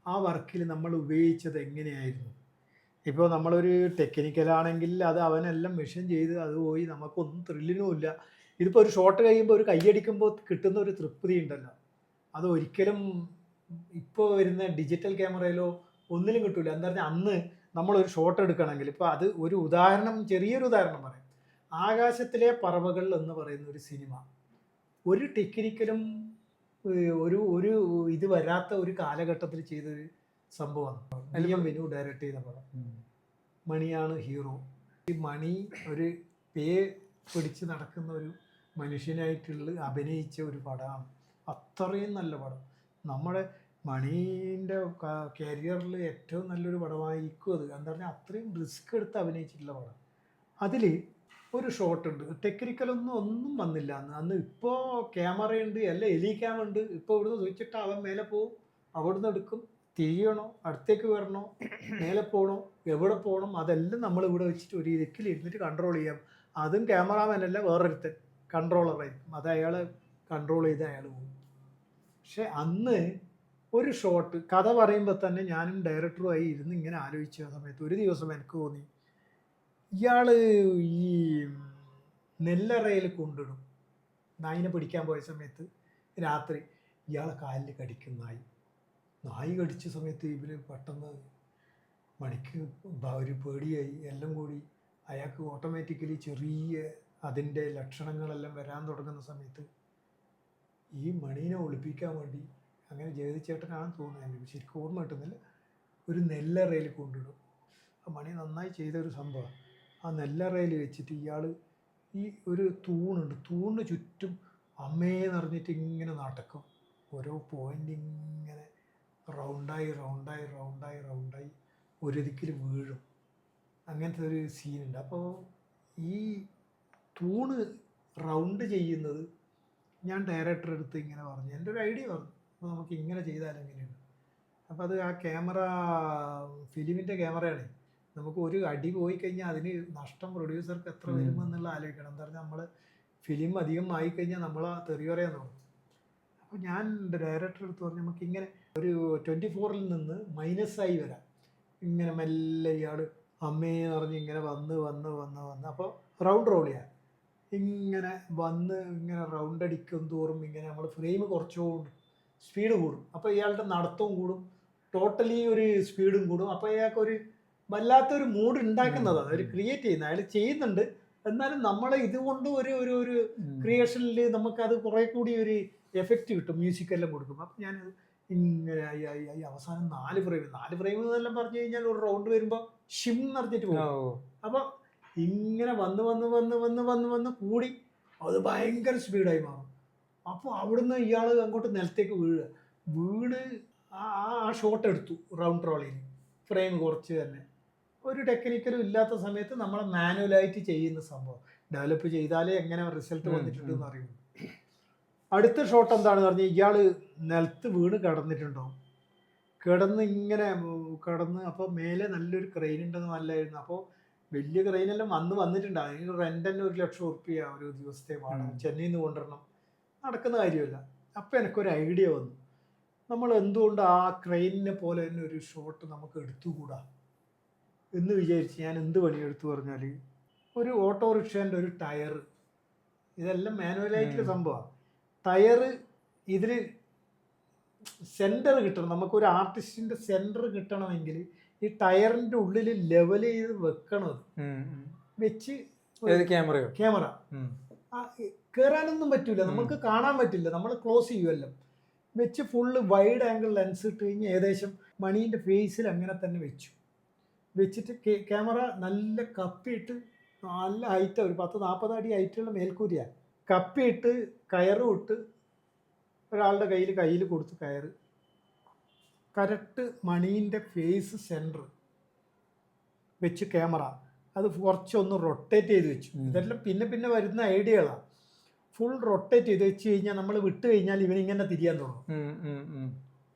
ആ വർക്കിൽ നമ്മൾ ഉപയോഗിച്ചത് എങ്ങനെയായിരുന്നു. ഇപ്പോൾ നമ്മളൊരു ടെക്നിക്കലാണെങ്കിൽ അത് അവനെല്ലാം മെഷീൻ ചെയ്ത് അത് പോയി നമുക്കൊന്നും ത്രില്ലിനുമില്ല. ഇതിപ്പോൾ ഒരു ഷോട്ട് കഴിയുമ്പോൾ ഒരു കൈയടിക്കുമ്പോൾ കിട്ടുന്ന ഒരു തൃപ്തി ഉണ്ടല്ലോ, അത് ഒരിക്കലും ഇപ്പോൾ വരുന്ന ഡിജിറ്റൽ ക്യാമറയിലോ ഒന്നിലും കിട്ടില്ല. എന്താ പറഞ്ഞാൽ അന്ന് നമ്മളൊരു ഷോട്ട് എടുക്കണമെങ്കിൽ, ഇപ്പോൾ അത് ഒരു ഉദാഹരണം, ചെറിയൊരു ഉദാഹരണം പറയാം. ആകാശത്തിലെ പറവകൾ എന്ന് പറയുന്ന ഒരു സിനിമ ഒരു ടെക്നിക്കലും ഒരു ഇത് വരാത്ത ഒരു കാലഘട്ടത്തിൽ ചെയ്തൊരു സംഭവമാണ്. വിനു ഡയറക്റ്റ് ചെയ്ത പടം. മണിയാണ് ഹീറോ. ഈ മണി ഒരു പേ പിടിച്ച് നടക്കുന്ന ഒരു മനുഷ്യനായിട്ടുള്ള അഭിനയിച്ച ഒരു പടമാണ്. അത്രയും നല്ല പടം. നമ്മുടെ മണീൻ്റെ കരിയറിൽ ഏറ്റവും നല്ലൊരു പടമായിരിക്കും അത്. എന്താ പറഞ്ഞാൽ അത്രയും റിസ്ക് എടുത്ത് അഭിനയിച്ചിട്ടുള്ള പടം. അതിൽ ഒരു ഷോട്ട് ഉണ്ട്, ടെക്നിക്കലൊന്നും ഒന്നും വന്നില്ല അന്ന്. ഇപ്പോൾ ക്യാമറയുണ്ട്, എല്ലാം എലി ക്യാമ ഉണ്ട്. ഇപ്പോൾ ഇവിടുന്ന് സ്വിച്ചിട്ട് അവൻ മേലെ പോവും, അവിടുന്ന് എടുക്കും, തിരിയണോ അടുത്തേക്ക് വരണോ മേലെ പോകണോ എവിടെ പോകണം അതെല്ലാം നമ്മൾ ഇവിടെ വെച്ചിട്ട് ഒരു ഇരിക്കിൽ ഇരുന്നിട്ട് കൺട്രോൾ ചെയ്യാം. അതും ക്യാമറാമാനല്ല, വേറൊരുത്തൻ കൺട്രോളറായിരിക്കും, അത് അയാളെ കൺട്രോൾ ചെയ്ത് അയാൾ പോകും. പക്ഷെ അന്ന് ഒരു ഷോട്ട് കഥ പറയുമ്പോൾ തന്നെ ഞാനും ഡയറക്ടറുമായി ഇരുന്ന് ഇങ്ങനെ ആലോചിച്ച സമയത്ത് ഒരു ദിവസം എനിക്ക് തോന്നി, ഇയാൾ ഈ നെല്ലറയിൽ കൊണ്ടിടും, നായിനെ പിടിക്കാൻ പോയ സമയത്ത് രാത്രി ഇയാളെ കാലിൽ കടിക്കും നായി കടിച്ച സമയത്ത് ഇവർ പെട്ടെന്ന് മണിക്ക് ഒരു പേടിയായി, എല്ലാം കൂടി അയാൾക്ക് ഓട്ടോമാറ്റിക്കലി ചെറിയ അതിൻ്റെ ലക്ഷണങ്ങളെല്ലാം വരാൻ തുടങ്ങുന്ന സമയത്ത് ഈ മണീനെ ഒളിപ്പിക്കാൻ വേണ്ടി അങ്ങനെ ജഗതിച്ചേട്ടനാണെന്ന് തോന്നുന്നു, എനിക്ക് ശരിക്കും ഓർമ്മ കിട്ടുന്നില്ല, ഒരു നെല്ലറയിൽ കൊണ്ടിടും. ആ മണി നന്നായി ചെയ്തൊരു സംഭവം. ആ നെല്ലറയിൽ വെച്ചിട്ട് ഇയാൾ ഈ ഒരു തൂണുണ്ട്, തൂണിന് ചുറ്റും അമ്മയെന്ന് പറഞ്ഞിട്ട് ഇങ്ങനെ നടക്കും, ഓരോ പോയിൻ്റ് ഇങ്ങനെ റൗണ്ടായി റൗണ്ടായി റൗണ്ടായി റൗണ്ടായി ഒരിക്കൽ വീഴും. അങ്ങനത്തെ ഒരു സീനുണ്ട്. അപ്പോൾ ഈ തൂണ് റൗണ്ട് ചെയ്യുന്നത് ഞാൻ ഡയറക്ടറെ അടുത്ത് ഇങ്ങനെ പറഞ്ഞു, എൻ്റെ ഒരു ഐഡിയ പറഞ്ഞു, അപ്പോൾ നമുക്ക് ഇങ്ങനെ ചെയ്താൽ എങ്ങനെയാണ്. അപ്പോൾ അത് ആ ക്യാമറ ഫിലിമിൻ്റെ ക്യാമറയാണ്, നമുക്ക് ഒരു അടി പോയി കഴിഞ്ഞാൽ അതിന് നഷ്ടം പ്രൊഡ്യൂസർക്ക് എത്ര വരുമെന്നുള്ള ആലോചിക്കണം. എന്താ പറഞ്ഞാൽ നമ്മൾ ഫിലിം അധികം ആയിക്കഴിഞ്ഞാൽ നമ്മൾ ആ തെറി പറയാൻ തുടങ്ങും. അപ്പോൾ ഞാൻ ഡയറക്ടറെ അടുത്ത് പറഞ്ഞു, നമുക്ക് ഇങ്ങനെ ഒരു 24-ൽ നിന്ന് മൈനസായി വരാം, ഇങ്ങനെ മെല്ലെ ഇയാൾ അമ്മയെന്ന് പറഞ്ഞ് ഇങ്ങനെ വന്ന് വന്ന് വന്ന് വന്ന് അപ്പോൾ റൗണ്ട് റോൾ ചെയ്യാം, ഇങ്ങനെ വന്ന് ഇങ്ങനെ റൗണ്ട് അടിക്കും തോറും ഇങ്ങനെ നമ്മൾ ഫ്രെയിം കുറച്ചുകൊണ്ട് സ്പീഡ് കൂടും, അപ്പോൾ ഇയാളുടെ നടത്തവും കൂടും, ടോട്ടലി ഒരു സ്പീഡും കൂടും. അപ്പോൾ ഇയാൾക്കൊരു വല്ലാത്തൊരു മൂഡ് ഉണ്ടാക്കുന്നതാണ് അവർ ക്രിയേറ്റ് ചെയ്യുന്നത്, അയാൾ ചെയ്യുന്നുണ്ട്. എന്നാലും നമ്മളെ ഇതുകൊണ്ട് ഒരു ഒരു ഒരു ക്രിയേഷനിൽ നമുക്കത് കുറേ കൂടി ഒരു എഫക്റ്റ് കിട്ടും, മ്യൂസിക്കെല്ലാം കൊടുക്കും. അപ്പം ഞാൻ ഇങ്ങനെ ആയി അവസാനം 4 ഫ്രെയിം എന്നെല്ലാം പറഞ്ഞു കഴിഞ്ഞാൽ ഒരു റൗണ്ട് വരുമ്പോൾ ഷിം നിറഞ്ഞിട്ട് പോകും. അപ്പോൾ ഇങ്ങനെ വന്ന് വന്ന് വന്ന് വന്ന് വന്ന് വന്ന് കൂടി അത് ഭയങ്കര സ്പീഡായി മാറും. അപ്പോൾ അവിടുന്ന് ഇയാൾ അങ്ങോട്ട് നിലത്തേക്ക് വീണ് ആ ഷോട്ട് എടുത്തു റൗണ്ട് റോളിൽ, ഫ്രെയിം കുറച്ച് തന്നെ. ഒരു ടെക്നിക്കലും ഇല്ലാത്ത സമയത്ത് നമ്മളെ മാനുവലായിട്ട് ചെയ്യുന്ന സംഭവം ഡെവലപ്പ് ചെയ്താലേ എങ്ങനെ റിസൾട്ട് വന്നിട്ടുണ്ടെന്ന് അറിയുള്ളൂ. അടുത്ത ഷോട്ട് എന്താണെന്ന് പറഞ്ഞാൽ ഇയാൾ നിലത്ത് വീണ് കിടന്നിട്ടുണ്ടാവും, കിടന്ന് ഇങ്ങനെ കിടന്ന്, അപ്പോൾ മേലെ നല്ലൊരു ക്രെയിൻ ഉണ്ടെന്ന് നല്ലായിരുന്നു. അപ്പോൾ വലിയ ക്രെയിനെല്ലാം വന്നിട്ടുണ്ട്, അതിന് റെൻ്റ് തന്നെ 1,00,000 ഉറുപ്പിക ഒരു ദിവസത്തെ വാടക, ചെന്നൈയിൽ നിന്ന് കൊണ്ടുവരണം, നടക്കുന്ന കാര്യമല്ല. അപ്പോൾ എനിക്കൊരു ഐഡിയ വന്നു, നമ്മൾ എന്തുകൊണ്ട് ആ ക്രെയിനിനെ പോലെ തന്നെ ഒരു ഷോട്ട് നമുക്ക് എടുത്തുകൂടാ എന്ന് വിചാരിച്ച് ഞാൻ എന്ത് പണിയെടുത്തു പറഞ്ഞാൽ, ഒരു ഓട്ടോറിക്ഷേൻ്റെ ഒരു ടയർ, ഇതെല്ലാം മാനുവലായിട്ടുള്ള സംഭവമാണ്, ടയർ ഇതിൽ സെൻറ്റർ കിട്ടണം, നമുക്കൊരു ആർട്ടിസ്റ്റിൻ്റെ സെൻറ്റർ കിട്ടണമെങ്കിൽ ഈ ടയറിൻ്റെ ഉള്ളിൽ ലെവൽ ചെയ്ത് വെക്കണം. വെച്ച് ക്യാമറ കയറാനൊന്നും പറ്റില്ല, നമുക്ക് കാണാൻ പറ്റില്ല, നമ്മൾ ക്ലോസ് ചെയ്യുമല്ലോ, വെച്ച് ഫുള്ള് വൈഡ് ആംഗിൾ ലെൻസ് ഇട്ട് കഴിഞ്ഞ് ഏകദേശം മണീൻ്റെ ഫേസിൽ അങ്ങനെ തന്നെ വെച്ചിട്ട് ക്യാമറ നല്ല കപ്പിയിട്ട്, നല്ല ഹൈറ്റ്, ഒരു 10-40 അടി ഹൈറ്റുള്ള മേൽക്കൂരിയാണ്, കപ്പിയിട്ട് കയറും ഇട്ട് ഒരാളുടെ കയ്യിൽ കൊടുത്ത് കയറ് കറക്റ്റ് മണീൻ്റെ ഫേസ് സെൻറ്റർ വെച്ച് ക്യാമറ അത് കുറച്ചൊന്ന് റൊട്ടേറ്റ് ചെയ്ത് വെച്ചു. ഇതെല്ലാം പിന്നെ വരുന്ന ഐഡിയകളാണ്. ഫുൾ റൊട്ടേറ്റ് ചെയ്ത് വെച്ച് കഴിഞ്ഞാൽ നമ്മൾ വിട്ട് കഴിഞ്ഞാൽ ഇവനിങ്ങനെ തിരിയാൻ തുടങ്ങും.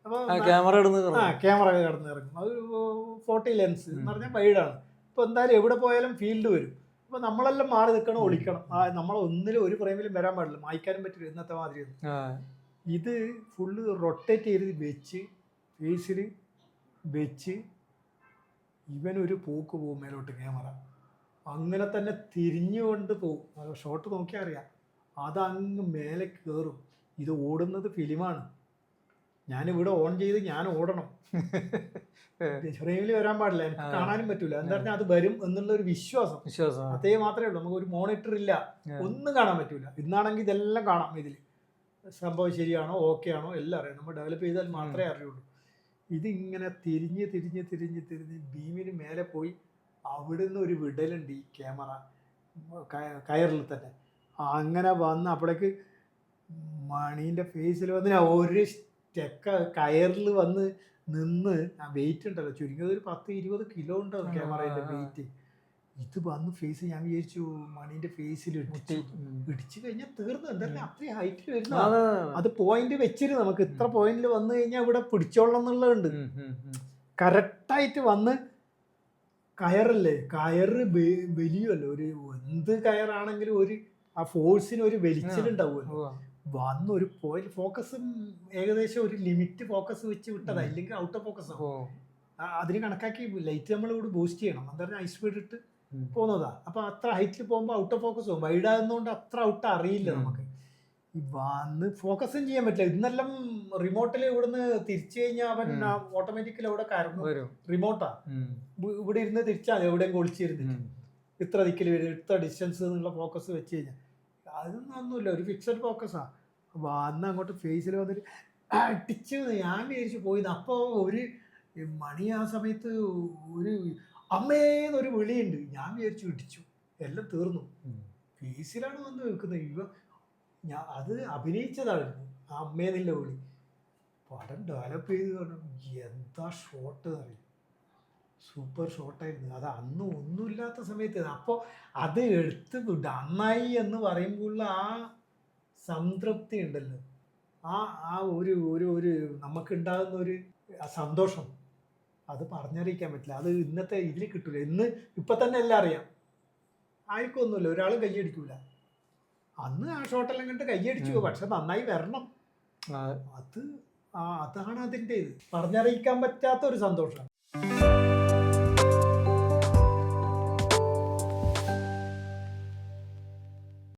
അപ്പോൾ ക്യാമറ കിടന്നിറങ്ങും. അത് 40 ലെൻസ് എന്ന് പറഞ്ഞാൽ വൈഡാണ്. ഇപ്പോൾ എന്തായാലും എവിടെ പോയാലും ഫീൽഡ് വരും. അപ്പോൾ നമ്മളെല്ലാം മാറി നിൽക്കണം, ഒളിക്കണം. നമ്മളൊന്നിലും ഒരു ഫ്രെയിമിലും വരാൻ പാടില്ല, മായ്ക്കാനും പറ്റില്ല ഇന്നത്തെ മാതിരി. ഇത് ഫുള്ള് റൊട്ടേറ്റ് ചെയ്ത് വെച്ച് ഫേസിൽ വെച്ച് ഇവനൊരു പോക്ക് പോകും മേലോട്ട്, ക്യാമറ അങ്ങനെ തന്നെ തിരിഞ്ഞുകൊണ്ട് പോകും. ഷോട്ട് നോക്കിയാൽ അറിയാം, അതങ്ങ് മേലെ കയറും. ഇത് ഓടുന്നത് ഫിലിമാണ്, ഞാനിവിടെ ഓൺ ചെയ്ത് ഞാൻ ഓടണം, ഫ്രെയിമിൽ വരാൻ പാടില്ല, എനിക്ക് കാണാനും പറ്റൂല. എന്താ പറഞ്ഞാൽ അത് വരും എന്നുള്ള ഒരു വിശ്വാസം അതേ മാത്രമേ ഉള്ളൂ. നമുക്ക് ഒരു മോണിറ്റർ ഇല്ല, ഒന്നും കാണാൻ പറ്റൂല. ഇന്നാണെങ്കിൽ ഇതെല്ലാം കാണാം, ഇതിൽ സംഭവം ശരിയാണോ ഓക്കെ ആണോ എല്ലാം അറിയാം, നമ്മൾ ഡെവലപ്പ് ചെയ്താൽ മാത്രമേ അറിയുള്ളൂ. ഇതിങ്ങനെ തിരിഞ്ഞ് തിരിഞ്ഞ് തിരിഞ്ഞ് തിരിഞ്ഞ് ബീമിന് മേലെ പോയി അവിടുന്ന് ഒരു വിടലുണ്ട് ഈ ക്യാമറ കയറിൽ തന്നെ. അങ്ങനെ വന്ന് അപ്പോഴേക്ക് മണീൻ്റെ ഫേസിൽ വന്ന് ഒരു സ്റ്റെക്ക കയറിൽ വന്ന് നിന്ന്, ആ വെയിറ്റ് ഉണ്ടല്ലോ, ചുരുങ്ങിയത് ഒരു 10-20 കിലോ ഉണ്ടാവും ക്യാമറേൻ്റെ വെയിറ്റ്. ഇത് വന്ന് ഫേസ് ഞാൻ വിചാരിച്ചു മണീന്റെ ഫേസിൽ ഇടിച്ചു കഴിഞ്ഞാൽ തീർന്നു. എന്തായാലും അത്രയും ഹൈറ്റിൽ വരുന്ന അത് പോയിന്റ് വെച്ചിട്ട് നമുക്ക് ഇത്ര പോയിന്റിൽ വന്നു കഴിഞ്ഞാൽ ഇവിടെ പിടിച്ചോളണം എന്നുള്ളതുണ്ട്. കറക്റ്റായിട്ട് വന്ന് കയറല്ലേ, കയറ് വലിയല്ലോ, ഒരു എന്ത് കയറാണെങ്കിലും ഒരു ആ ഫോഴ്സിന് ഒരു വലിച്ചിലുണ്ടാവുമല്ലോ. വന്ന് ഒരു പോയിന്റ് ഫോക്കസും ഏകദേശം ഒരു ലിമിറ്റ് ഫോക്കസ് വെച്ച് വിട്ടതാ, ഇല്ലെങ്കിൽ ഔട്ട് ഓഫ് ഫോക്കസ് ആവും. അതിന് കണക്കാക്കി ലൈറ്റ് നമ്മൾ ഇവിടെ ബൂസ്റ്റ് ചെയ്യണം. എന്താ ഐ സ്പീഡ് ഇട്ട് പോകുന്നതാ. അപ്പൊ അത്ര ഹൈറ്റിൽ പോകുമ്പോൾ ഔട്ട് ഓഫ് ഫോക്കസ് പോകും. വൈഡാകുന്നതുകൊണ്ട് അത്ര ഔട്ട് അറിയില്ല നമുക്ക്. ഈ വന്ന് ഫോക്കസും ചെയ്യാൻ പറ്റില്ല. ഇന്നെല്ലാം റിമോട്ടിൽ ഇവിടുന്ന് തിരിച്ചു കഴിഞ്ഞാൽ അവൻ ഓട്ടോമാറ്റിക്കലി അവിടെ കയറുന്നു. റിമോട്ടാ, ഇവിടെ ഇരുന്ന് തിരിച്ചാൽ എവിടെയും ഒളിച്ചിരുന്നിട്ട് ഇത്ര ദിക്കിൽ വരും, ഇത്ര ഡിസ്റ്റൻസ് എന്നുള്ള ഫോക്കസ് വെച്ച് കഴിഞ്ഞാൽ അതൊന്നും ഒന്നുമില്ല, ഒരു ഫിക്സഡ് ഫോക്കസാ. വന്ന് അങ്ങോട്ട് ഫേസിൽ വന്നിട്ട് അടിച്ചു. ഞാൻ വിചാരിച്ചു പോയി. അപ്പോൾ ഒരു മണി ആ സമയത്ത് ഒരു അമ്മേന്നൊരു വിളിയുണ്ട്. ഞാൻ വിചാരിച്ചു ഇടിച്ചു, എല്ലാം തീർന്നു. ഫേസിലാണ് വന്ന് വെക്കുന്നത്. അത് അഭിനയിച്ചതായിരുന്നു ആ അമ്മേന്നില്ല വിളി. പടം ഡെവലപ്പ് ചെയ്ത് എന്താ ഷോട്ട് അറിയും, സൂപ്പർ ഷോട്ടായിരുന്നു. അത് അന്ന് ഒന്നുമില്ലാത്ത സമയത്ത്. അപ്പോൾ അത് എടുത്ത് നന്നായി എന്ന് പറയുമ്പോഴുള്ള ആ സംതൃപ്തി ഉണ്ടല്ലോ, ആ ഒരു ഒരു ഒരു നമുക്കുണ്ടാകുന്ന ഒരു സന്തോഷം അത് പറഞ്ഞറിയിക്കാൻ പറ്റില്ല. അത് ഇന്നത്തെ ഇതിൽ കിട്ടൂല. ഇപ്പം തന്നെ എല്ലാം അറിയാം, ആർക്കൊന്നുമില്ല, ഒരാളും കൈയടിക്കൂല. അന്ന് ആ ഷോട്ടെല്ലാം കണ്ട് കൈയടിച്ചു, പക്ഷെ നന്നായി വരണം. അതാണ് അതിൻ്റെ ഇത് പറഞ്ഞറിയിക്കാൻ പറ്റാത്ത ഒരു സന്തോഷം.